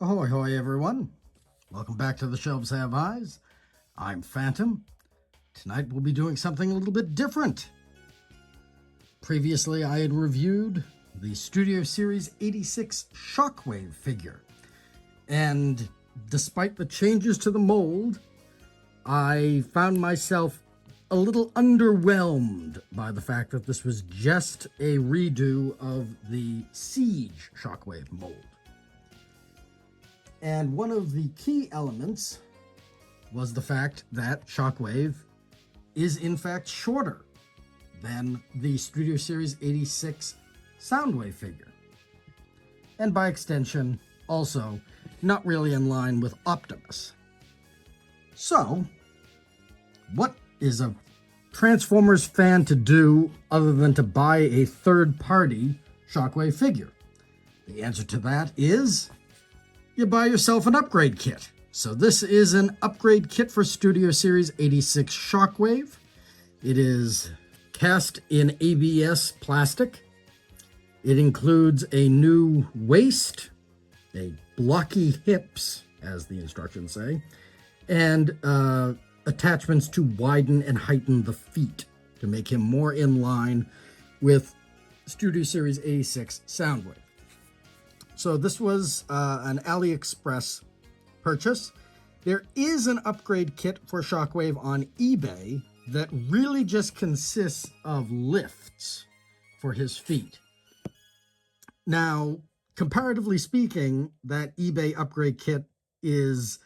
Ahoy-hoy, everyone. Welcome back to The Shelves Have Eyes. I'm Phantom. Tonight we'll be doing something a little bit different. Previously, I had reviewed the Studio Series 86 Shockwave figure. And despite the changes to the mold, I found myself a little underwhelmed by the fact that this was just a redo of the Siege Shockwave mold. And one of the key elements was the fact that Shockwave is in fact shorter than the Studio Series 86 Soundwave figure. And by extension, also not really in line with Optimus. So, what is a Transformers fan to do other than to buy a third-party Shockwave figure? The answer to that is you buy yourself an upgrade kit. So this is an upgrade kit for Studio Series 86 Shockwave. It is cast in ABS plastic. It includes a new waist, a blocky hips, as the instructions say, and attachments to widen and heighten the feet to make him more in line with Studio Series 86 Soundwave. So this was an AliExpress purchase. There is an upgrade kit for Shockwave on eBay that really just consists of lifts for his feet. Now, comparatively speaking, that eBay upgrade kit is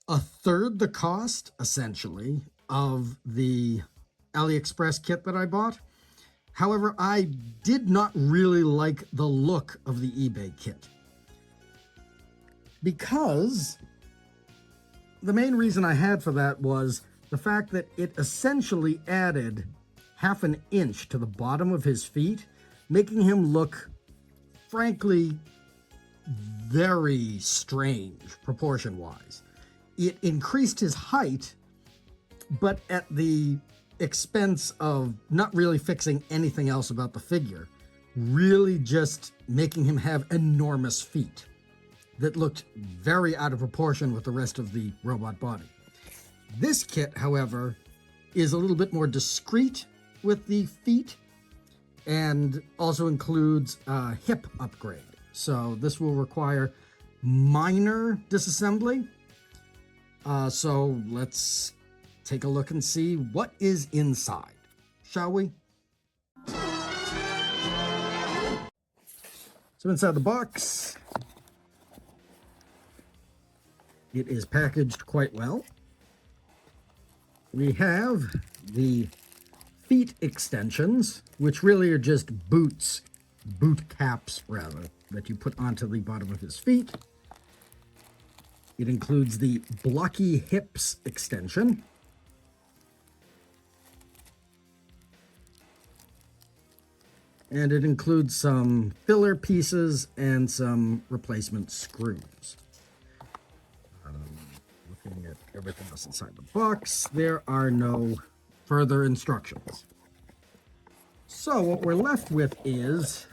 a third the cost, essentially, of the AliExpress kit that I bought. However, I did not really like the look of the eBay kit, because the main reason I had for that was the fact that it essentially added half an inch to the bottom of his feet, making him look, frankly, very strange proportion-wise. It increased his height, but at the expense of not really fixing anything else about the figure, really just making him have enormous feet that looked very out of proportion with the rest of the robot body. This kit, however, is a little bit more discreet with the feet and also includes a hip upgrade. So this will require minor disassembly. So let's take a look and see what is inside, shall we? So inside the box, it is packaged quite well. We have the feet extensions, which really are just boot caps rather, that you put onto the bottom of his feet. It includes the blocky hips extension. And it includes some filler pieces and some replacement screws. Looking at everything else inside the box, there are no further instructions. So what we're left with is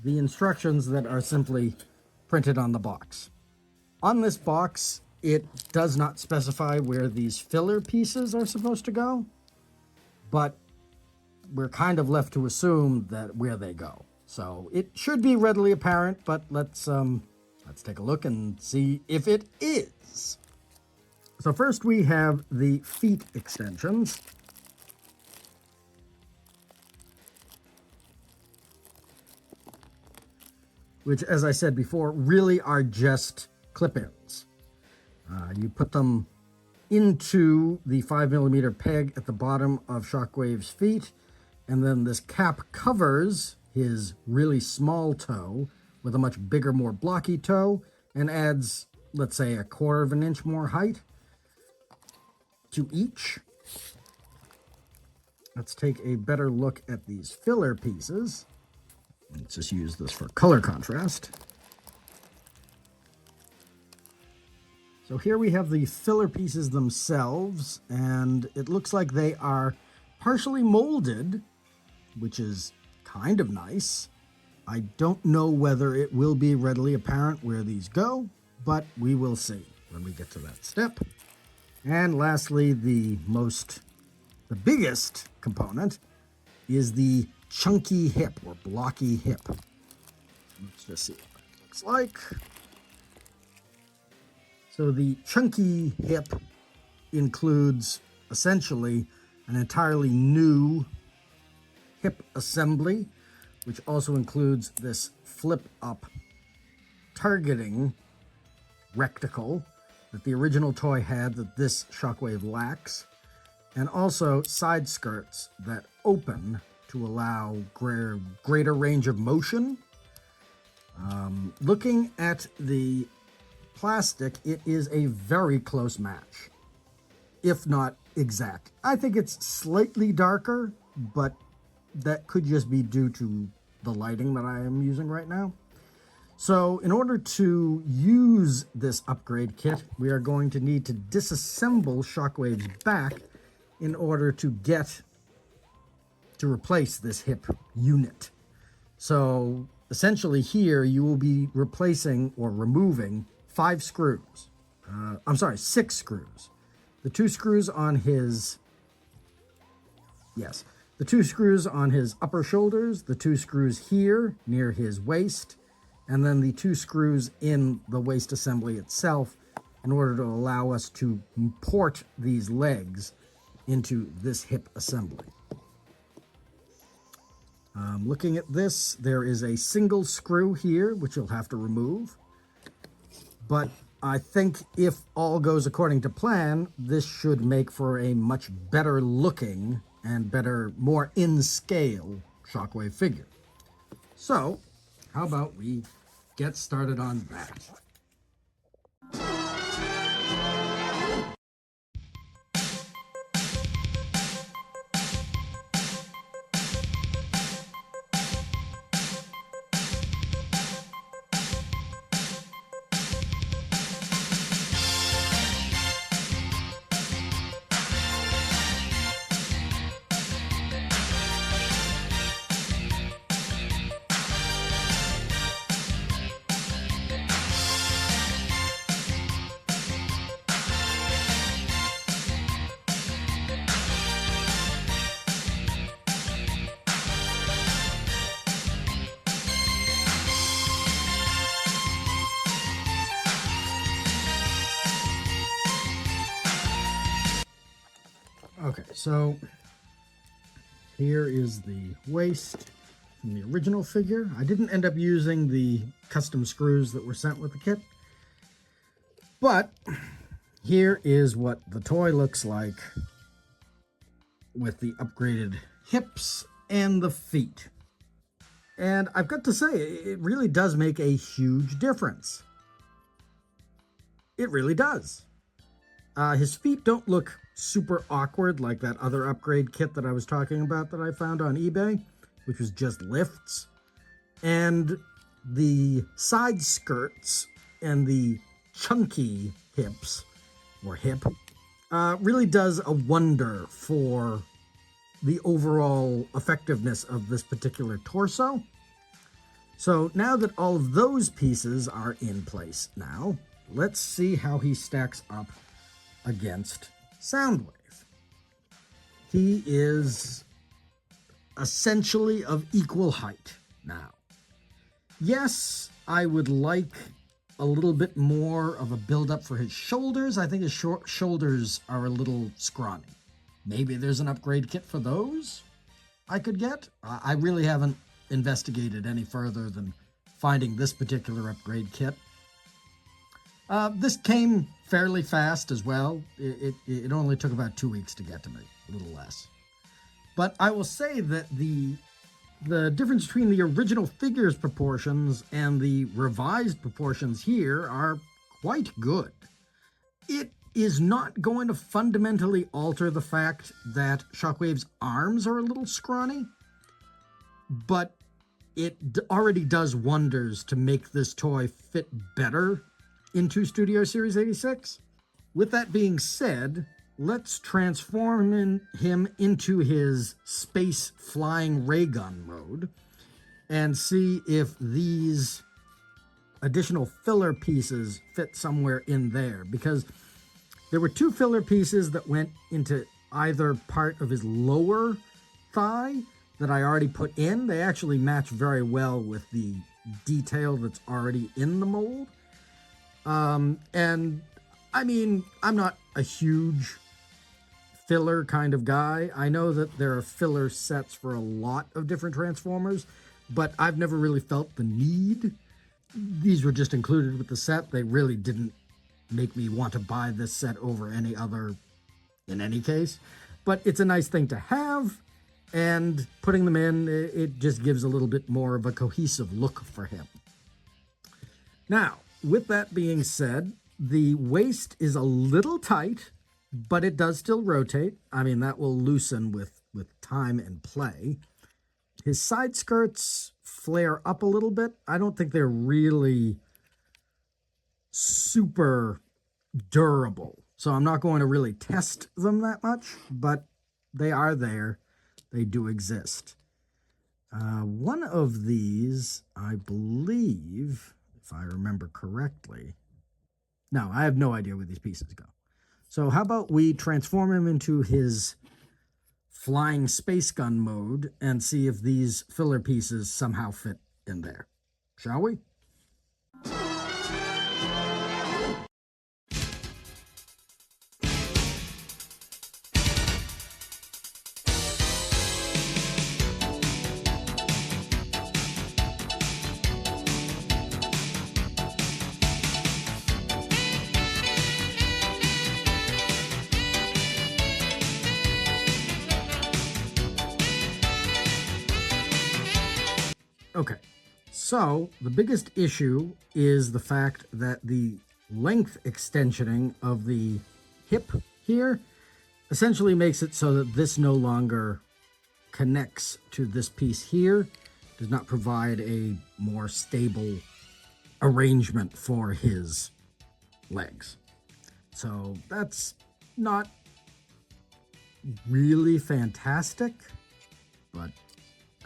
the instructions that are simply printed on the box. On this box, it does not specify where these filler pieces are supposed to go, but we're kind of left to assume that where they go. So it should be readily apparent, but let's take a look and see if it is. So first we have the feet extensions. Which, as I said before, really are just clip-ins. You put them into the 5mm peg at the bottom of Shockwave's feet, and then this cap covers his really small toe with a much bigger, more blocky toe, and adds, let's say, 1/4 inch more height to each. Let's take a better look at these filler pieces. Let's just use this for color contrast. So here we have the filler pieces themselves, and it looks like they are partially molded, which is kind of nice. I don't know whether it will be readily apparent where these go, but we will see when we get to that step. And lastly, the biggest component is the chunky hip or blocky hip. Let's just see what it looks like. So the chunky hip includes essentially an entirely new hip assembly, which also includes this flip up targeting recticle that the original toy had that this Shockwave lacks, and also side skirts that open to allow greater range of motion. Looking at the plastic, it is a very close match, if not exact. I think it's slightly darker, but that could just be due to the lighting that I am using right now. So in order to use this upgrade kit, we are going to need to disassemble Shockwave's back in order to replace this hip unit. So essentially here you will be replacing or removing 6 screws. The 2 screws on his, the 2 screws on his upper shoulders, the 2 screws here near his waist, and then the 2 screws in the waist assembly itself in order to allow us to port these legs into this hip assembly. Looking at this, there is a single screw here, which you'll have to remove. But I think if all goes according to plan, this should make for a much better looking and more in scale Shockwave figure. So, how about we get started on that? Okay, so here is the waist from the original figure. I didn't end up using the custom screws that were sent with the kit, but here is what the toy looks like with the upgraded hips and the feet. And I've got to say, it really does make a huge difference. It really does. His feet don't look super awkward like that other upgrade kit that I was talking about that I found on eBay, which was just lifts. And the side skirts and the chunky hips, or hip, really does a wonder for the overall effectiveness of this particular torso. So now that all of those pieces are in place now, let's see how he stacks up against Soundwave. He is essentially of equal height now. Yes, I would like a little bit more of a build-up for his shoulders. I think his shoulders are a little scrawny. Maybe there's an upgrade kit for those I could get. I really haven't investigated any further than finding this particular upgrade kit. This came fairly fast as well. It only took about 2 weeks to get to me, a little less. But I will say that the difference between the original figure's proportions and the revised proportions here are quite good. It is not going to fundamentally alter the fact that Shockwave's arms are a little scrawny, but it already does wonders to make this toy fit better into Studio Series 86. With that being said, let's transform him into his space flying ray gun mode and see if these additional filler pieces fit somewhere in there, because there were 2 filler pieces that went into either part of his lower thigh that I already put in. They actually match very well with the detail that's already in the mold. And I mean, I'm not a huge filler kind of guy. I know that there are filler sets for a lot of different Transformers, but I've never really felt the need. These were just included with the set. They really didn't make me want to buy this set over any other in any case. But it's a nice thing to have, and putting them in, it just gives a little bit more of a cohesive look for him. Now, with that being said, the waist is a little tight, but it does still rotate. I mean, that will loosen with time and play. His side skirts flare up a little bit. I don't think they're really super durable, so I'm not going to really test them that much, but they are there. They do exist. One of these, I believe, if I remember correctly. No, I have no idea where these pieces go. So how about we transform him into his flying space gun mode and see if these filler pieces somehow fit in there. Shall we? Okay, so the biggest issue is the fact that the length extensioning of the hip here essentially makes it so that this no longer connects to this piece here, does not provide a more stable arrangement for his legs. So that's not really fantastic, but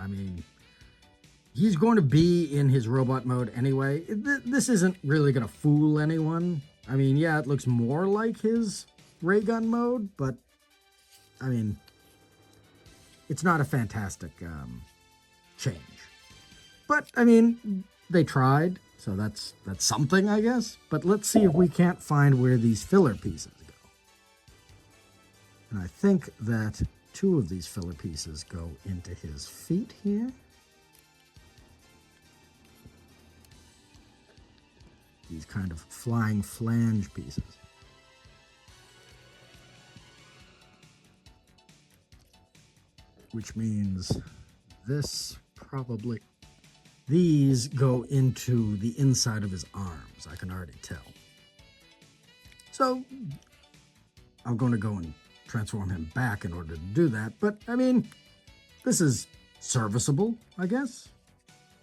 I mean, he's going to be in his robot mode anyway. This isn't really going to fool anyone. I mean, yeah, it looks more like his ray gun mode, but I mean, it's not a fantastic change. But I mean, they tried, so that's something, I guess. But let's see if we can't find where these filler pieces go. And I think that 2 of these filler pieces go into his feet here. These kind of flying flange pieces. Which means this probably... These go into the inside of his arms, I can already tell. So, I'm going to go and transform him back in order to do that. But, I mean, this is serviceable, I guess.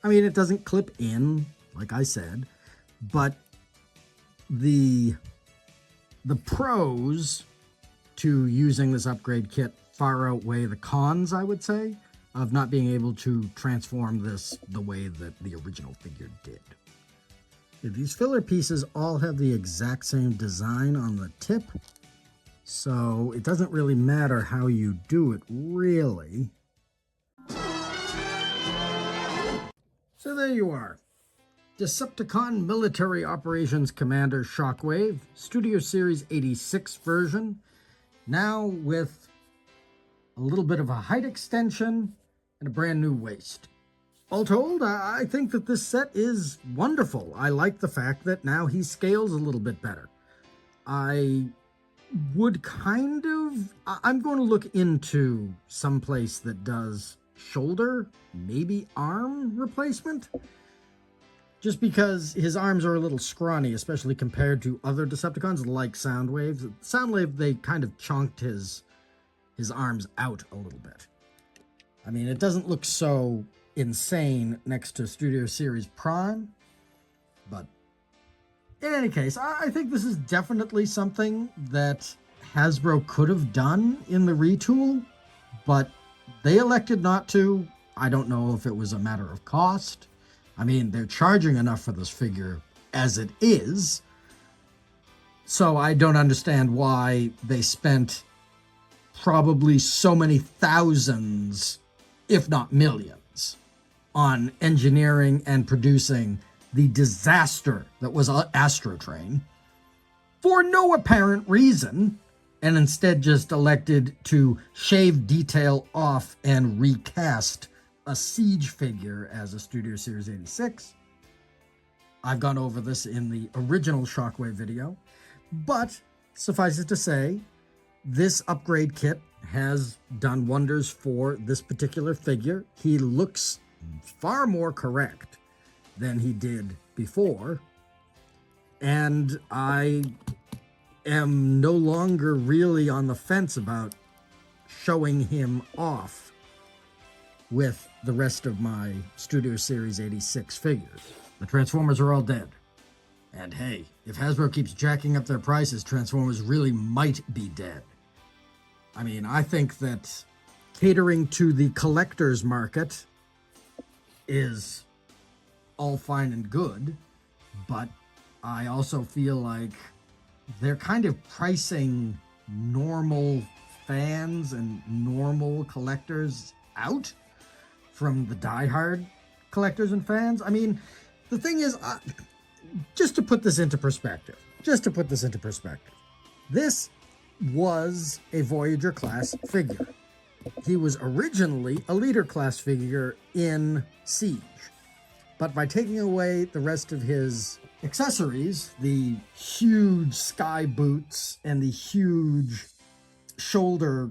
I mean, it doesn't clip in, like I said. But the pros to using this upgrade kit far outweigh the cons, I would say, of not being able to transform this the way that the original figure did. These filler pieces all have the exact same design on the tip, so it doesn't really matter how you do it, really. So there you are. Decepticon Military Operations Commander Shockwave, Studio Series 86 version, now with a little bit of a height extension and a brand new waist. All told, I think that this set is wonderful. I like the fact that now he scales a little bit better. I'm going to look into some place that does shoulder, maybe arm replacement. Just because his arms are a little scrawny, especially compared to other Decepticons like Soundwave. Soundwave, they kind of chonked his arms out a little bit. I mean, it doesn't look so insane next to Studio Series Prime, but in any case, I think this is definitely something that Hasbro could have done in the retool, but they elected not to. I don't know if it was a matter of cost. I mean, they're charging enough for this figure as it is, so I don't understand why they spent probably so many thousands, if not millions, on engineering and producing the disaster that was Astro Train for no apparent reason, and instead just elected to shave detail off and recast a Siege figure as a Studio Series 86. I've gone over this in the original Shockwave video, but suffice it to say, this upgrade kit has done wonders for this particular figure. He looks far more correct than he did before, and I am no longer really on the fence about showing him off with the rest of my Studio Series 86 figures. The Transformers are all dead. And hey, if Hasbro keeps jacking up their prices, Transformers really might be dead. I mean, I think that catering to the collector's market is all fine and good, but I also feel like they're kind of pricing normal fans and normal collectors out from the diehard collectors and fans. I mean, the thing is, just to put this into perspective, this was a Voyager class figure. He was originally a Leader class figure in Siege, but by taking away the rest of his accessories, the huge sky boots and the huge shoulder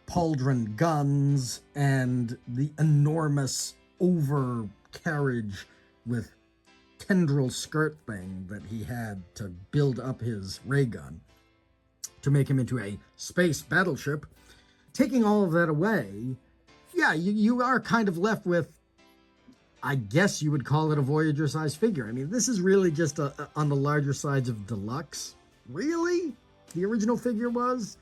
pauldron guns and the enormous overcarriage with tendril skirt thing that he had to build up his ray gun to make him into a space battleship, taking all of that away, yeah, you are kind of left with, I guess you would call it a Voyager size figure. I mean, this is really just on the larger sides of deluxe. Really? The original figure was?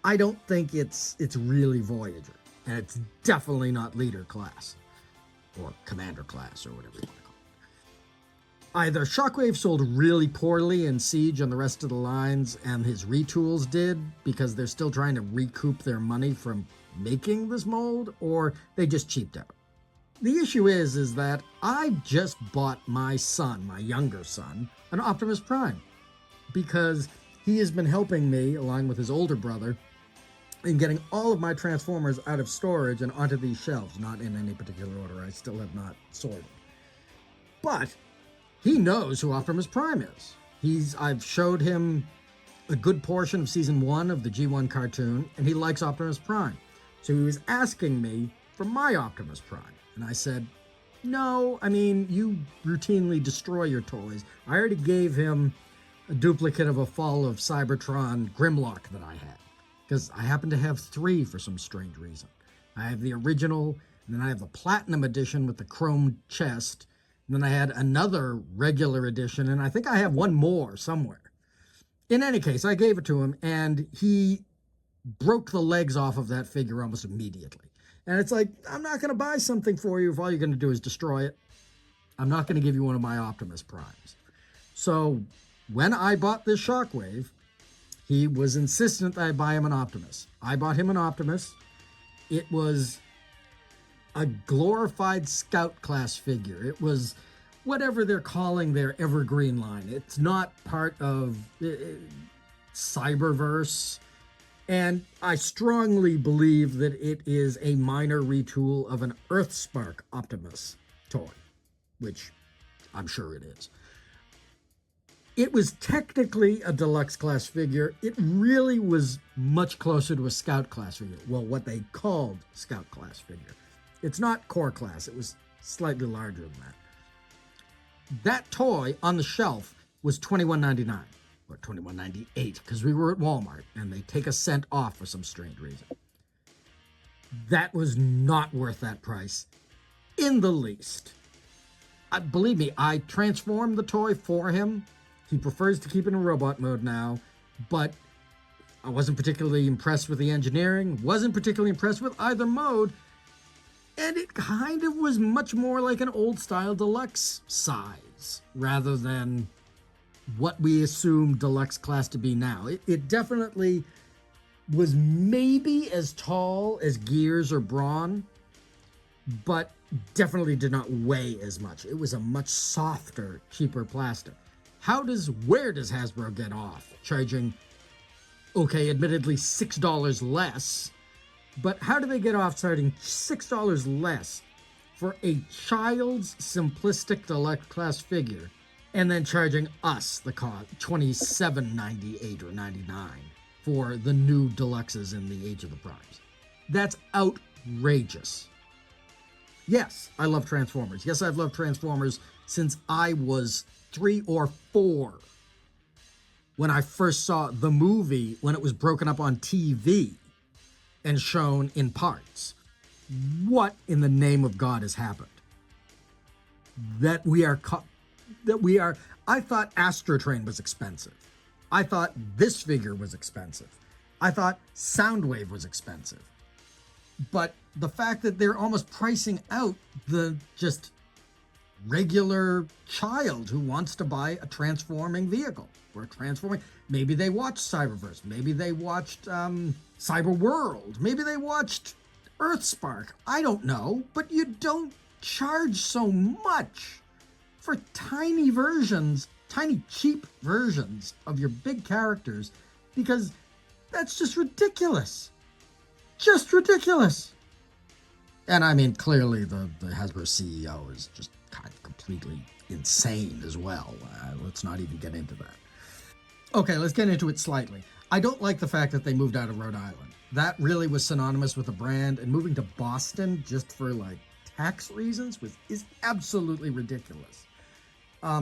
I don't think it's really Voyager. And it's definitely not Leader class. Or Commander class, or whatever you want to call it. Either Shockwave sold really poorly in Siege on the rest of the lines, and his retools did, because they're still trying to recoup their money from making this mold, or they just cheaped out. The issue is that I just bought my son, my younger son, an Optimus Prime, because he has been helping me, along with his older brother, in getting all of my Transformers out of storage and onto these shelves, not in any particular order. I still have not sorted. But he knows who Optimus Prime is. I've showed him a good portion of Season 1 of the G1 cartoon, and he likes Optimus Prime. So he was asking me for my Optimus Prime. And I said, no, I mean, you routinely destroy your toys. I already gave him a duplicate of a Fall of Cybertron Grimlock that I had, because I happen to have 3 for some strange reason. I have the original, and then I have the Platinum Edition with the chrome chest, and then I had another regular edition, and I think I have one more somewhere. In any case, I gave it to him, and he broke the legs off of that figure almost immediately. And it's like, I'm not going to buy something for you if all you're going to do is destroy it. I'm not going to give you one of my Optimus Primes. So when I bought this Shockwave, he was insistent that I buy him an Optimus. I bought him an Optimus. It was a glorified Scout class figure. It was whatever they're calling their Evergreen line. It's not part of Cyberverse. And I strongly believe that it is a minor retool of an Earthspark Optimus toy, which I'm sure it is. It was technically a deluxe class figure. It really was much closer to a Scout class figure. Well, what they called Scout class figure. It's not core class. It was slightly larger than that. That toy on the shelf was $21.99. Or $21.98, because we were at Walmart, and they take a cent off for some strange reason. That was not worth that price in the least. Believe me, I transformed the toy for him. He prefers to keep it in robot mode now, but I wasn't particularly impressed with the engineering, wasn't particularly impressed with either mode, And it kind of was much more like an old style deluxe size rather than what we assume deluxe class to be now. It definitely was maybe as tall as Gears or Brawn, but definitely did not weigh as much. It was a much softer, cheaper plastic. Where does Hasbro get off charging, okay, admittedly $6 less, but how do they get off charging $6 less for a child's simplistic deluxe class figure and then charging us the cost, $27.98 or $99 for the new deluxes in the Age of the Primes? That's outrageous. Yes, I love Transformers. Yes, I've loved Transformers since I was 3 or 4 when I first saw the movie when it was broken up on TV and shown in parts. What in the name of God has happened? I thought Astro Train was expensive. I thought this figure was expensive. I thought Soundwave was expensive. But the fact that they're almost pricing out the just regular child who wants to buy a transforming vehicle or maybe they watched Cyberverse, maybe they watched Cyber World, maybe they watched Earthspark. I don't know, but you don't charge so much for tiny cheap versions of your big characters, because that's just ridiculous. Just ridiculous. And I mean, clearly the Hasbro CEO is just kind of completely insane as well. Let's not even get into that. Okay, let's get into it slightly. I don't like the fact that they moved out of Rhode Island. That really was synonymous with the brand, and moving to Boston just for like tax reasons is absolutely ridiculous.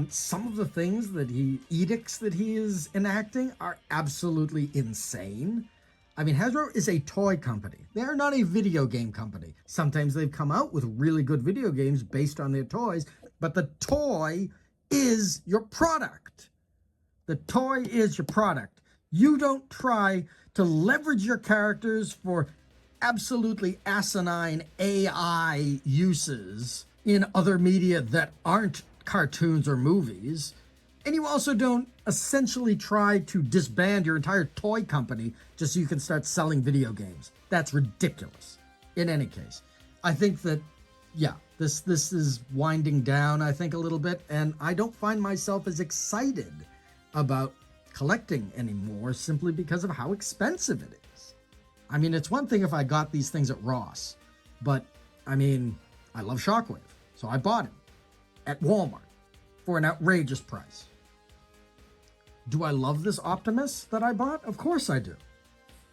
Some of the edicts that he is enacting are absolutely insane. I mean, Hasbro is a toy company. They are not a video game company. Sometimes they've come out with really good video games based on their toys, but the toy is your product. The toy is your product. You don't try to leverage your characters for absolutely asinine AI uses in other media that aren't cartoons or movies. And you also don't essentially try to disband your entire toy company just so you can start selling video games. That's ridiculous. In any case, I think that, yeah, this is winding down, I think, a little bit, and I don't find myself as excited about collecting anymore simply because of how expensive it is. I mean, it's one thing if I got these things at Ross, but I mean, I love Shockwave, so I bought him at Walmart for an outrageous price. Do I love this Optimus that I bought? Of course I do.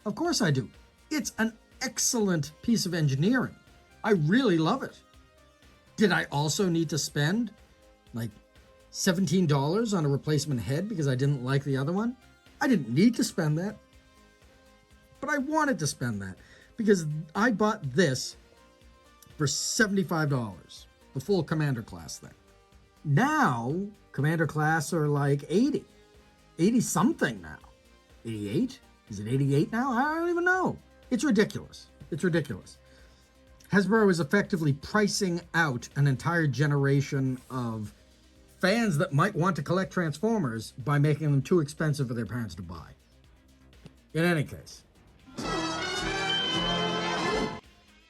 Of course I do. It's an excellent piece of engineering. I really love it. Did I also need to spend like $17 on a replacement head because I didn't like the other one? I didn't need to spend that, but I wanted to spend that because I bought this for $75, the full Commander class thing. Now, Commander class are like 80 something now. 88? Is it 88 now? I don't even know. It's ridiculous. It's ridiculous. Hasbro is effectively pricing out an entire generation of fans that might want to collect Transformers by making them too expensive for their parents to buy. In any case,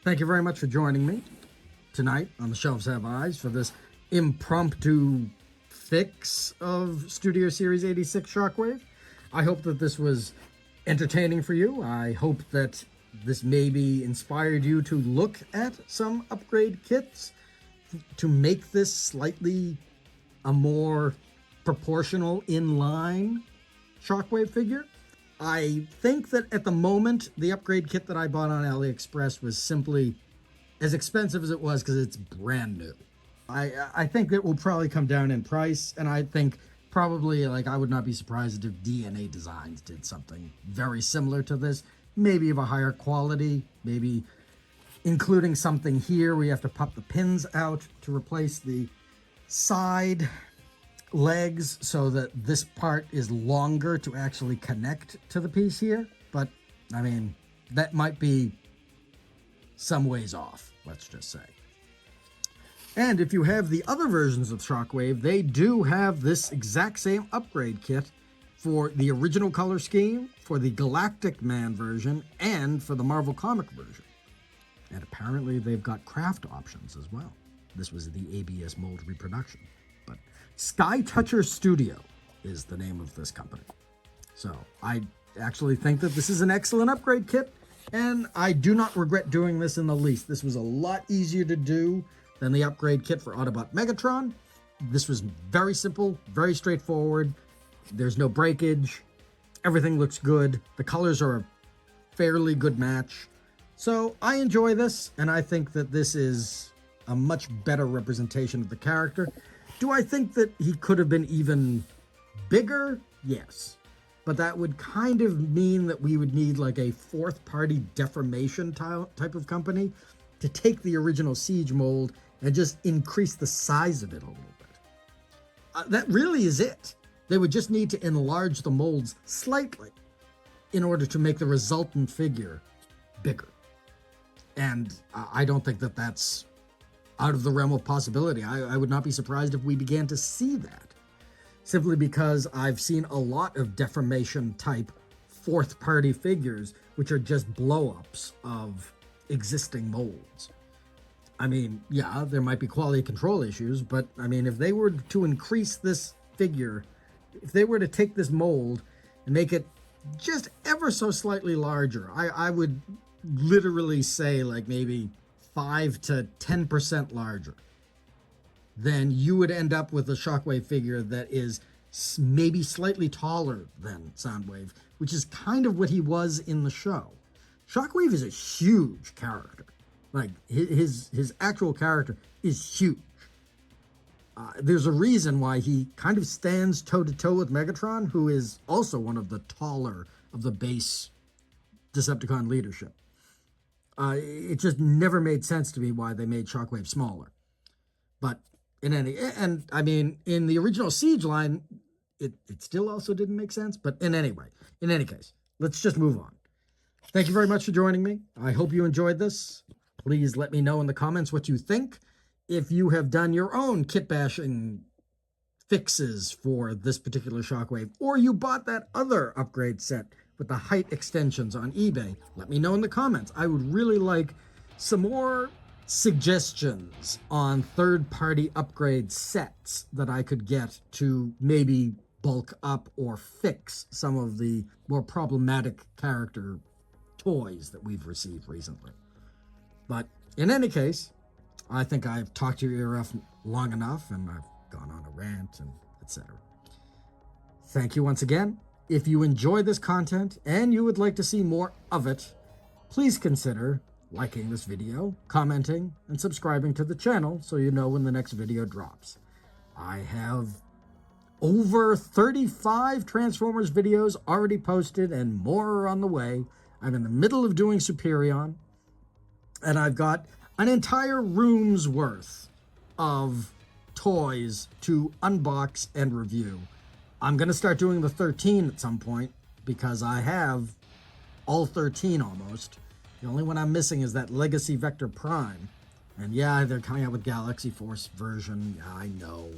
thank you very much for joining me tonight on The Shelves Have Eyes for this impromptu fix of Studio Series 86 Shockwave. I hope that this was entertaining for you. I hope that this maybe inspired you to look at some upgrade kits to make this slightly a more proportional inline Shockwave figure. I think that at the moment, the upgrade kit that I bought on AliExpress was simply as expensive as it was because it's brand new. I think it will probably come down in price, and I think probably, like, I would not be surprised if DNA Designs did something very similar to this, maybe of a higher quality, maybe including something here where you have to pop the pins out to replace the side legs so that this part is longer to actually connect to the piece here. But I mean, that might be some ways off. let's just say. And if you have the other versions of Shockwave, they do have this exact same upgrade kit for the original color scheme, for the Galactic Man version, and for the Marvel comic version. And apparently they've got craft options as well. This was the ABS mold reproduction. But Sky Toucher Studio is the name of this company. So I actually think that this is an excellent upgrade kit, and I do not regret doing this in the least. This was a lot easier to do than the upgrade kit for Autobot Megatron. This was very simple, very straightforward. There's no breakage. Everything looks good. The colors are a fairly good match. So I enjoy this, and I think that this is a much better representation of the character. Do I think that he could have been even bigger? Yes. But that would kind of mean that we would need like a fourth-party deformation type of company to take the original Siege mold and just increase the size of it a little bit. That really is it. They would just need to enlarge the molds slightly in order to make the resultant figure bigger. And I don't think that that's out of the realm of possibility. I would not be surprised if we began to see that, simply because I've seen a lot of deformation type fourth party figures, which are just blow-ups of existing molds. I mean, yeah, there might be quality control issues, but I mean, if they were to increase this figure, if they were to take this mold and make it just ever so slightly larger, I would literally say like maybe 5 to 10% larger, then you would end up with a Shockwave figure that is maybe slightly taller than Soundwave, which is kind of what he was in the show. Shockwave is a huge character. Like, his actual character is huge. There's a reason why he kind of stands toe-to-toe with Megatron, who is also one of the taller of the base Decepticon leadership. It just never made sense to me why they made Shockwave smaller. But and I mean, in the original Siege line, it still also didn't make sense. But in any case, let's just move on. Thank you very much for joining me. I hope you enjoyed this. Please let me know in the comments what you think. If you have done your own kit bashing fixes for this particular Shockwave, or you bought that other upgrade set with the height extensions on eBay, let me know in the comments. I would really like some more suggestions on third-party upgrade sets that I could get to maybe bulk up or fix some of the more problematic character toys that we've received recently. But in any case, I think I've talked your ear off long enough, and I've gone on a rant and etc. Thank you once again. If you enjoy this content and you would like to see more of it, please consider liking this video, commenting, and subscribing to the channel so you know when the next video drops. I have over 35 Transformers videos already posted and more are on the way. I'm in the middle of doing Superion, and I've got an entire room's worth of toys to unbox and review. I'm going to start doing the 13 at some point because I have all 13 almost. The only one I'm missing is that Legacy Vector Prime. And yeah, they're coming out with Galaxy Force version. Yeah, I know.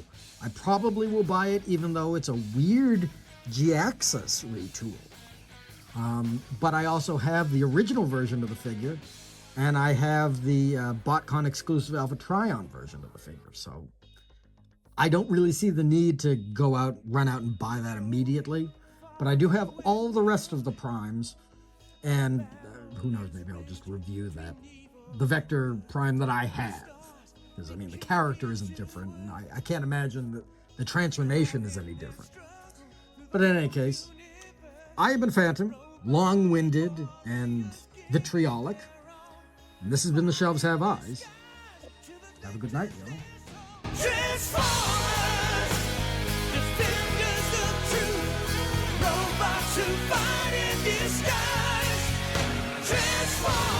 I probably will buy it even though it's a weird G-Axis retool. But I also have the original version of the figure, and I have the BotCon exclusive Alpha Trion version of the figure. So I don't really see the need to run out and buy that immediately. But I do have all the rest of the primes, and who knows, maybe I'll just review the Vector Prime that I have. Because, I mean, the character isn't different, and I can't imagine that the transformation is any different. But in any case, I have been Phantom, long-winded and vitriolic. And this has been The Shelves Have Eyes. Have a good night, y'all. Transformers, defenders of truth, robots who fight in disguise. Transformers.